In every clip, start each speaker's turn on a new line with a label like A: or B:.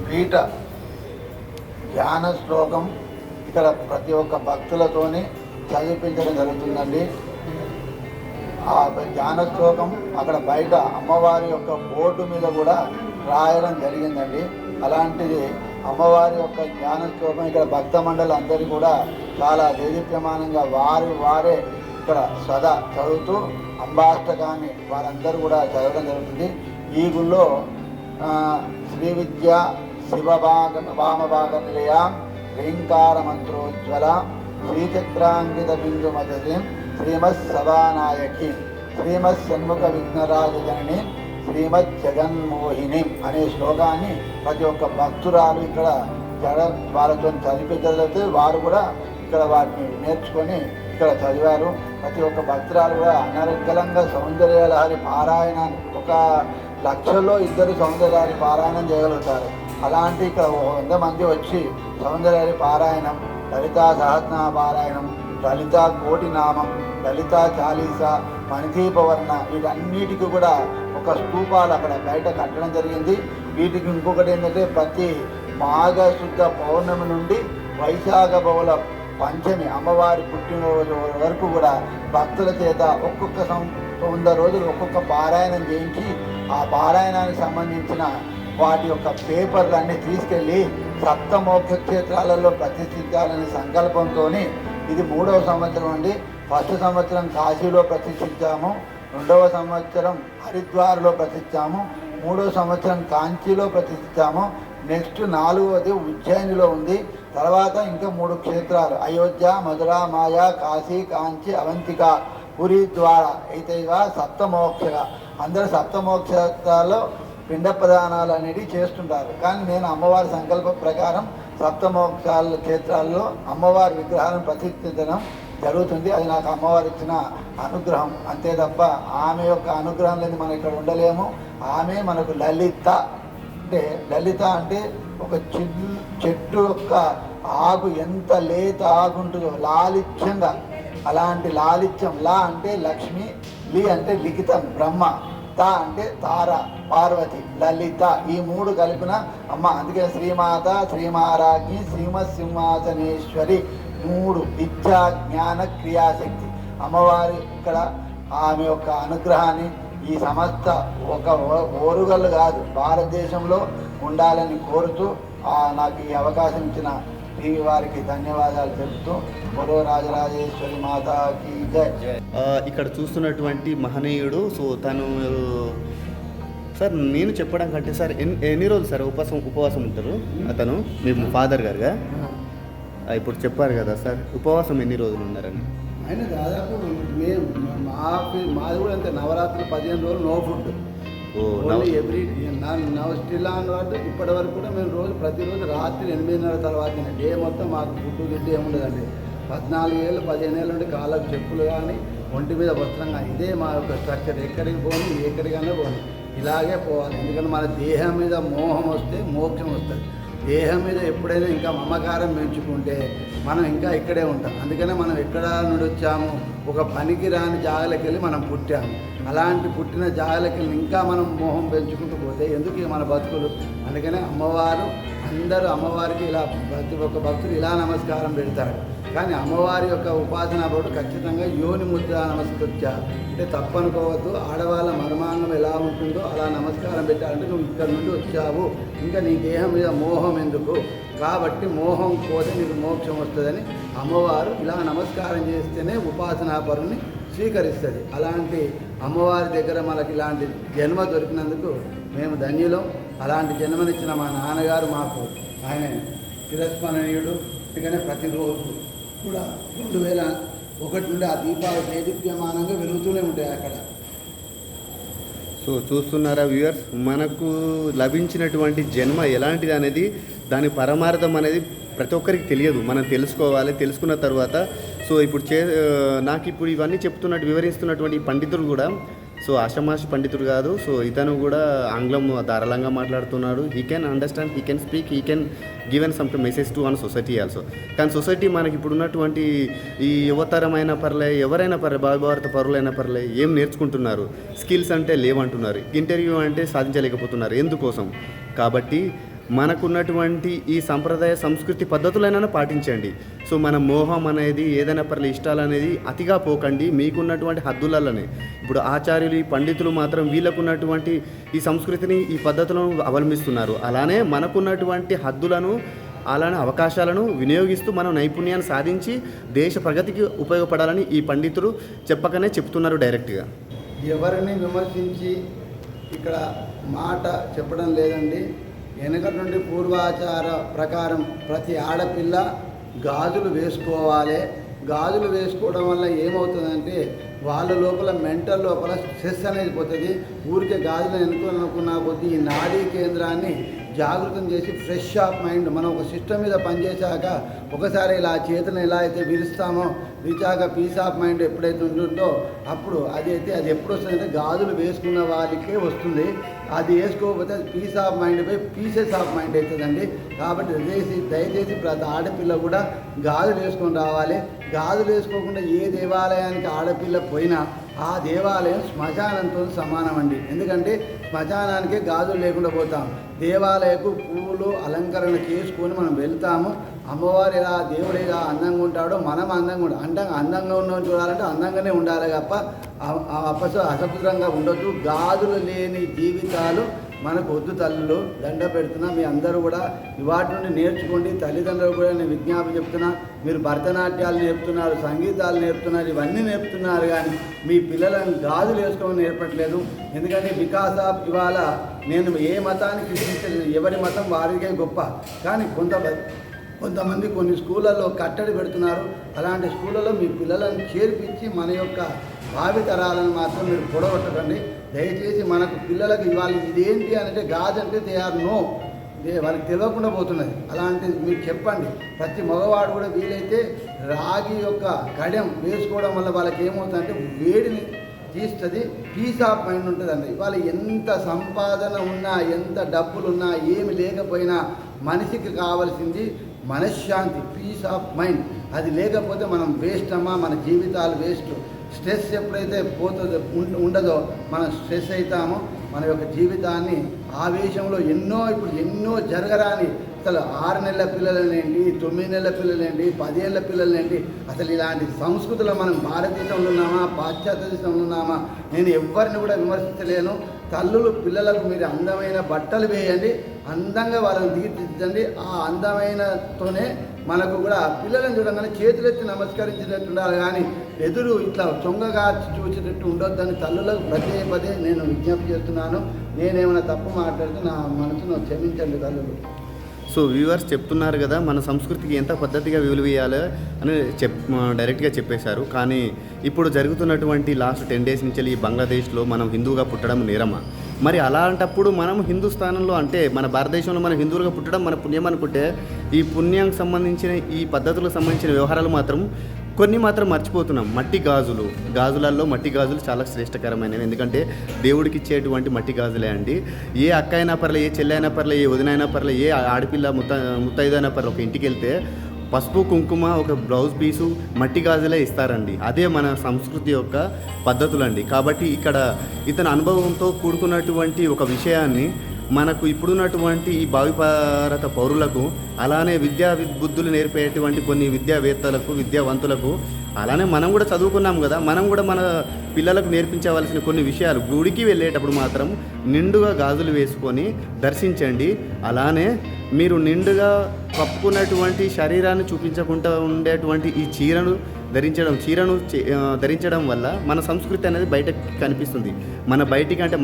A: పీఠ ధ్యాన శ్లోకం ఇక్కడ ప్రతి ఒక్క భక్తులతోని చదివించడం జరుగుతుందండి. ఆ ధ్యాన శ్లోకం అక్కడ బయట అమ్మవారి యొక్క బోర్డు మీద కూడా రాయడం జరిగిందండి. అలాంటిది అమ్మవారి యొక్క ధ్యాన శ్లోకం ఇక్కడ భక్త మండలి అందరూ కూడా చాలా దేదీప్యమానంగా వారే ఇక్కడ సదా చదువుతూ అంబాష్టకాన్ని వారందరూ కూడా చదవడం జరుగుతుంది. ఈ గుళ్ళో శ్రీ విద్య వామభాగ నిలయ శ్రీంకార మంత్రోజ్వల శ్రీచక్రాంకిత బిందు మదతిం శ్రీమత్ సభానాయకి శ్రీమత్ షణ్ముఖ విఘ్నరాజజనని శ్రీమత్ జగన్మోహిని అనే శ్లోకాన్ని ప్రతి ఒక్క భక్తురాలు ఇక్కడ వాళ్ళతో చదివించగలిగితే వారు కూడా ఇక్కడ వాటిని నేర్చుకొని ఇక్కడ చదివారు. ప్రతి ఒక్క భక్తురాలు కూడా అనర్గళంగా సౌందర్యలహరి పారాయణాన్ని 1,00,000లో 2 సౌందర్యలహరి పారాయణం చేయగలుగుతారు. అలాంటి ఇక్కడ 100 మంది వచ్చి సౌందర్యలహరి పారాయణం, లలితా సహస్రనామ పారాయణం, లలితా కోటి నామం, లలితా చాలీస, మణిదీపవర్ణ వీటన్నిటికీ కూడా ఒక స్తూపాలు అక్కడ బయట కట్టడం జరిగింది. వీటికి ఇంకొకటి ఏంటంటే ప్రతి మాఘశుద్ధ పౌర్ణమి నుండి వైశాఖ బహుళ పంచమి అమ్మవారి పుట్టినరోజు వరకు కూడా భక్తుల చేత ఒక్కొక్క 100 రోజులు ఒక్కొక్క పారాయణం చేయించి ఆ పారాయణానికి సంబంధించిన వాటి యొక్క పేపర్లన్నీ తీసుకెళ్ళి సప్తమోక్ష క్షేత్రాలలో ప్రతిష్ఠించాలనే సంకల్పంతో ఇది 3వ సంవత్సరం అండి. ఫస్ట్ సంవత్సరం కాశీలో ప్రతిష్ఠించాము, 2వ సంవత్సరం హరిద్వార్లో ప్రతిష్ఠించాము, 3వ సంవత్సరం కాంచీలో ప్రతిష్ఠించాము, నెక్స్ట్ 4వది ఉజ్జయినిలో ఉంది. తర్వాత ఇంకా 3 క్షేత్రాలు అయోధ్య, మధుర, మాయా, కాశీ, కాంచి, అవంతిక, పురి ద్వారా అయితే సప్తమోక్షగా అందరూ సప్తమోక్షాల్లో పిండ ప్రదానాలు అనేవి చేస్తుంటారు. కానీ నేను అమ్మవారి సంకల్ప ప్రకారం సప్తమోక్షాల క్షేత్రాల్లో అమ్మవారి విగ్రహాలను ప్రతిష్ఠించడం జరుగుతుంది. అది నాకు అమ్మవారు ఇచ్చిన అనుగ్రహం అంతే తప్ప ఆమె యొక్క అనుగ్రహం లేని మనం ఇక్కడ ఉండలేము. ఆమె మనకు లలిత అంటే లలిత అంటే ఒక చెట్టు యొక్క ఆకు ఎంత లేత ఆకు ఉంటుందో లాలిత్యంగా అలాంటి లాలిత్యం. లా అంటే లక్ష్మి, లి అంటే లిఖితం బ్రహ్మ, త అంటే తార పార్వతి, లలిత ఈ 3 కలిపిన అమ్మ. అందుకే శ్రీమాత, శ్రీమహారాజ్ఞి, శ్రీమత్ సింహాసనేశ్వరి 3 విద్యా జ్ఞాన క్రియాశక్తి అమ్మవారి. ఇక్కడ ఆమె యొక్క అనుగ్రహాన్ని ఈ సమస్త ఒక ఓరుగల్లు కాదు భారతదేశంలో ఉండాలని కోరుతూ నాకు ఈ అవకాశం ఇచ్చిన టీవీ వారికి ధన్యవాదాలు చెబుతూ బోలో రాజరాజేశ్వరి మాతాకి జై.
B: ఇక్కడ చూస్తున్నటువంటి మహనీయుడు తను సార్ నేను చెప్పడం కంటే సార్ ఎన్ని రోజులు సార్ ఉపవాసం ఉంటారు అతను మీ ఫాదర్ గారుగా ఇప్పుడు చెప్పారు కదా సార్ ఉపవాసం ఎన్ని రోజులు ఉన్నారని?
A: ఆయన దాదాపు మాది కూడా అంతే, నవరాత్రి 15 రోజులు no food. Every still on వాటి ఇప్పటి వరకు కూడా మేము ప్రతిరోజు రాత్రి 8:30 తర్వాత డే మొత్తం మాకు ఫుడ్ గిడ్డు ఏముండదండి. 14 ఏళ్ళు 15 ఏళ్ళ నుండి కాళ్ళకు చెప్పులు కానీ ఒంటి మీద వస్త్రం కానీ ఇదే మా యొక్క స్ట్రక్చర్. ఎక్కడికి పోని ఎక్కడికైనా పోని ఇలాగే పోవాలి. ఎందుకంటే మన దేహం మీద మోహం వస్తే మోక్షం వస్తుంది. దేహం మీద ఎప్పుడైనా ఇంకా మమకారం పెంచుకుంటే మనం ఇంకా ఇక్కడే ఉంటాం. అందుకనే మనం ఎక్కడ నుండి వచ్చాము, ఒక పనికి రాని జాగలకి వెళ్ళి మనం పుట్టాము. అలాంటి పుట్టిన జాగలకి వెళ్ళి ఇంకా మనం మోహం పెంచుకుంటూ పోతే ఎందుకు మన బతుకులు? అందుకనే అమ్మవారు అందరూ అమ్మవారికి ఇలా ప్రతి ఒక్క భక్తులు ఇలా నమస్కారం పెడతాడు. కానీ అమ్మవారి యొక్క ఉపాసన బోర్డు ఖచ్చితంగా యోని ముద్ర నమస్కృత్య అంటే తప్పనుకోవద్దు. ఆడవాళ్ళ మర్మాంగం ఎలా ఉంటుందో అలా నమస్కారం పెట్టాలంటే నువ్వు ఇక్కడ నుండి వచ్చావు, ఇంకా నీ దేహం మీద మోహం ఎందుకు, కాబట్టి మోహం పోతే నీకు మోక్షం వస్తుందని అమ్మవారు ఇలా నమస్కారం చేస్తేనే ఉపాసనా పరుని స్వీకరిస్తుంది. అలాంటి అమ్మవారి దగ్గర మనకి ఇలాంటి జన్మ దొరికినందుకు మేము ధన్యులం. అలాంటి జన్మనిచ్చిన మా నాన్నగారు మాకు ఆయన చిరస్మరణీయుడు. అందుకనే ప్రతిరోజు కూడా 2001 నుండి ఆ దీపాలు దేదీప్యమానంగా వెలుగుతూనే ఉంటాయి అక్కడ.
B: చూస్తున్నారా వ్యూవర్స్, మనకు లభించినటువంటి జన్మ ఎలాంటిది అనేది దాని పరమార్థం అనేది ప్రతి ఒక్కరికి తెలియదు. మనం తెలుసుకోవాలి. తెలుసుకున్న తర్వాత ఇప్పుడు నాకు ఇప్పుడు ఇవన్నీ చెప్తున్నట్టు వివరిస్తున్నటువంటి పండితుడు కూడా ఆషమాషి పండితుడు కాదు. ఇతను కూడా ఆంగ్లం ధారాళంగా మాట్లాడుతున్నాడు. He can understand, he can speak, he can given some message to one society also. కానీ సొసైటీ మనకి ఇప్పుడు ఉన్నటువంటి ఈ యువతరమైన పర్లే, ఎవరైనా పర్లే, భారత పరులైన పర్లే ఏం నేర్చుకుంటున్నారు? స్కిల్స్ అంటే లేవంటున్నారు. ఇంటర్వ్యూ అంటే సాధించలేకపోతున్నారు. ఎందుకోసం? కాబట్టి మనకున్నటువంటి ఈ సంప్రదాయ సంస్కృతి పద్ధతులైనా పాటించండి. సో మన మోహం అనేది ఏదైనా పర్లే ఇష్టాలు అనేది అతిగా పోకండి, మీకున్నటువంటి హద్దులలోనే. ఇప్పుడు ఆచార్యులు, ఈ పండితులు మాత్రం వీళ్ళకున్నటువంటి ఈ సంస్కృతిని, ఈ పద్ధతులను అవలంబిస్తున్నారు. అలానే మనకున్నటువంటి హద్దులను, అలానే అవకాశాలను వినియోగిస్తూ మనం నైపుణ్యాన్ని సాధించి దేశ ప్రగతికి ఉపయోగపడాలని ఈ పండితులు చెప్పకనే చెప్తున్నారు డైరెక్ట్గా.
A: ఎవరిని విమర్శించి ఇక్కడ మాట చెప్పడం లేదండి. వెనకటి నుండి పూర్వాచార ప్రకారం ప్రతి ఆడపిల్ల గాజులు వేసుకోవాలి. గాజులు వేసుకోవడం వల్ల ఏమవుతుందంటే వాళ్ళ లోపల మెంటల్ లోపల స్ట్రెస్ అనేది పోతుంది. ఊరికే గాజులు అనుకున్న కొద్దీ ఈ నాడీ కేంద్రాన్ని జాగృతం చేసి ఫ్రెష్ ఆఫ్ మైండ్, మనం ఒక సిస్టమ్ మీద పనిచేశాక ఒకసారి ఇలా చేతులను ఎలా అయితే విరుస్తామో, విరిచాక పీస్ ఆఫ్ మైండ్ ఎప్పుడైతే ఉంటుందో అప్పుడు అది ఎప్పుడు వస్తుందంటే గాజులు వేసుకున్న వాళ్ళకే వస్తుంది. అది వేసుకోకపోతే అది పీస్ ఆఫ్ మైండ్ పోయి పీసెస్ ఆఫ్ మైండ్ అవుతుందండి. కాబట్టి దయచేసి ప్రతి ఆడపిల్ల కూడా గాజులు వేసుకొని రావాలి. గాజులు వేసుకోకుండా ఏ దేవాలయానికి ఆడపిల్ల పోయినా ఆ దేవాలయం శ్మశానంతో సమానం అండి. ఎందుకంటే శ్మశానానికే గాజులు లేకుండా పోతాం. దేవాలయకు పువ్వులు అలంకరణ చేసుకొని మనం వెళ్తాము. అమ్మవారు ఎలా, దేవుడు ఎలా అందంగా ఉంటాడో మనం అందంగా ఉంటాం. అందంగా ఉన్నది చూడాలంటే అందంగానే ఉండాలి తప్ప అసభ్రంగా ఉండొద్దు. గాజులు లేని జీవితాలు మనకు వద్దు. తల్లులు దండ పెడుతున్నా, మీ అందరూ కూడా వాటి నుండి నేర్చుకోండి. తల్లిదండ్రులు కూడా నేను విజ్ఞాపన చెప్తున్నా, మీరు భరతనాట్యాలు నేర్పుతున్నారు, సంగీతాలు నేర్పుతున్నారు, ఇవన్నీ నేర్పుతున్నారు, కానీ మీ పిల్లలను గాజులు వేసుకోమని నేర్పట్లేదు. ఎందుకంటే బికాస్ ఆఫ్ ఇవాళ నేను ఏ మతానికి సృష్టించలేదు, ఎవరి మతం వారికే గొప్ప. కానీ కొంతమంది కొన్ని స్కూళ్ళల్లో కట్టడి పెడుతున్నారు. అలాంటి స్కూళ్ళలో మీ పిల్లలను చేర్పించి మన యొక్క భావితరాలను మాత్రం మీరు పొడగొట్టకండి. దయచేసి మనకు పిల్లలకు ఇవాళ ఇదేంటి అంటే గాజు అంటే దే ఆర్ నో, వాళ్ళకి తెలియకుండా పోతున్నది. అలాంటిది మీరు చెప్పండి. ప్రతి మగవాడు కూడా వీలైతే రాగి యొక్క కడెం వేసుకోవడం వల్ల వాళ్ళకి ఏమవుతుందంటే వేడిని తీస్తుంది, పీస్ ఆఫ్ మైండ్ ఉంటుందండి. ఇవాళ ఎంత సంపాదన ఉన్నా, ఎంత డబ్బులున్నా, ఏమి లేకపోయినా మనిషికి కావాల్సింది మనశ్శాంతి, పీస్ ఆఫ్ మైండ్. అది లేకపోతే మనం వేస్ట్ అమ్మా, మన జీవితాలు వేస్ట్. స్ట్రెస్ ఎప్పుడైతే ఉండదో మనం స్ట్రెస్ అవుతామో, మన యొక్క జీవితాన్ని ఆవేశంలో ఎన్నో జరగరాని, అసలు 6 నెలల పిల్లలనేంటి, 9 నెలల పిల్లలేంటి, 10 ఏళ్ళ పిల్లలేంటి, అసలు ఇలాంటి సంస్కృతిలో మనం భారతదేశంలో ఉన్నామా, పాశ్చాత్య దేశంలో ఉన్నామా, నేను ఎవరిని కూడా విమర్శించలేను. తల్లులు పిల్లలకు మీరు అందమైన బట్టలు వేయండి, అందంగా వాళ్ళని తీర్చిదిద్దండి. ఆ అందమైనతోనే మనకు కూడా పిల్లలను చూడగానే చేతులెత్తి నమస్కరించేటట్టు ఉండాలి, కానీ ఎదురు ఇట్లా చొంగగా చూసేటట్టు ఉండొద్దని తల్లులకు పదే నేను విజ్ఞప్తి చేస్తున్నాను. నేనేమైనా తప్పు మాట్లాడితే నా మనసును క్షమించండి తల్లులు.
B: సో వ్యూవర్స్ చెప్తున్నారు కదా, మన సంస్కృతికి ఎంత పద్ధతిగా విలువేయాలో అని డైరెక్ట్గా చెప్పేశారు. కానీ ఇప్పుడు జరుగుతున్నటువంటి లాస్ట్ 10 డేస్ నుంచి ఈ బంగ్లాదేశ్లో మనం హిందువుగా పుట్టడం నేరమా? మరి అలాంటప్పుడు మనం హిందుస్థానంలో, అంటే మన భారతదేశంలో మనం హిందువులుగా పుట్టడం మన పుణ్యం అనుకుంటే, ఈ పుణ్యానికి సంబంధించిన ఈ పద్ధతులకు సంబంధించిన వ్యవహారాలు మాత్రం కొన్ని మాత్రం మర్చిపోతున్నాం. గాజులలో మట్టి గాజులు చాలా శ్రేష్టకరమైనవి. ఎందుకంటే దేవుడికి ఇచ్చేటువంటి మట్టి గాజులే అండి. ఏ అక్క అయినా పర్లే, ఏ చెల్లి అయినా పర్లే, ఏ వదినైనా పర్లే, ఏ ఆడపిల్ల ముత్తైదైనా పర్లే, ఒక ఇంటికి వెళ్తే పసుపు కుంకుమ, ఒక బ్లౌజ్ పీసు, మట్టి గాజులే ఇస్తారండి. అదే మన సంస్కృతి యొక్క పద్ధతులండి. కాబట్టి ఇక్కడ ఇతని అనుభవంతో కూడుకున్నటువంటి ఒక విషయాన్ని మనకు ఇప్పుడున్నటువంటి ఈ భావిభారత పౌరులకు, అలానే విద్యా బుద్ధులు నేర్పేటువంటి కొన్ని విద్యావేత్తలకు, విద్యావంతులకు, అలానే మనం కూడా చదువుకున్నాం కదా, మనం కూడా మన పిల్లలకు నేర్పించవలసిన కొన్ని విషయాలు. గుడికి వెళ్ళేటప్పుడు మాత్రం నిండుగా గాజులు వేసుకొని దర్శించండి. అలానే మీరు నిండుగా కప్పుకున్నటువంటి శరీరాన్ని చూపించకుండా ఉండేటువంటి ఈ చీరను ధరించడం వల్ల మన సంస్కృతి అనేది బయటకు కనిపిస్తుంది. మన బయటికి అంటే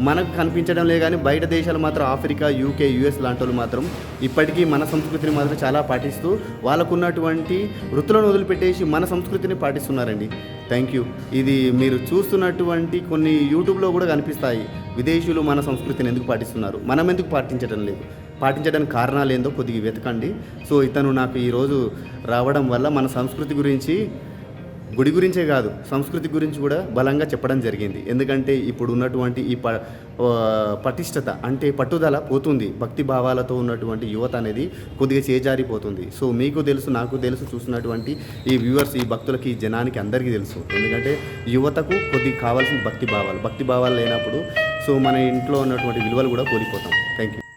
B: మనకు కనిపించడం లేదు, కానీ బయట దేశాలు మాత్రం ఆఫ్రికా, యూకే, యుఎస్ లాంటి వాళ్ళు మాత్రం ఇప్పటికీ మన సంస్కృతిని మాత్రం చాలా పాటిస్తూ వాళ్ళకున్నటువంటి వృత్తులను వదిలిపెట్టేసి మన సంస్కృతిని పాటిస్తున్నారండి. Thank you. ఇది మీరు చూస్తున్నటువంటి కొన్ని యూట్యూబ్లో కూడా కనిపిస్తాయి. విదేశీయులు మన సంస్కృతిని ఎందుకు పాటిస్తున్నారు, మనం ఎందుకు పాటించడం లేదు, పాటించడానికి కారణాలు ఏందో కొద్దిగా వెతకండి. సో ఇతను నాకు ఈరోజు రావడం వల్ల మన సంస్కృతి గురించి, గుడి గురించే కాదు సంస్కృతి గురించి కూడా బలంగా చెప్పడం జరిగింది. ఎందుకంటే ఇప్పుడు ఉన్నటువంటి ఈ పటిష్టత అంటే పట్టుదల పోతుంది. భక్తి భావాలతో ఉన్నటువంటి యువత అనేది కొద్దిగా చేజారిపోతుంది. సో మీకు తెలుసు, నాకు తెలుసు, చూస్తున్నటువంటి ఈ వ్యూవర్స్, ఈ భక్తులకి, ఈ జనానికి అందరికీ తెలుసు. ఎందుకంటే యువతకు కొద్దిగా కావాల్సిన భక్తి భావాలు లేనప్పుడు సో మన ఇంట్లో ఉన్నటువంటి విలువలు కూడా కోల్పోతాం. Thank you.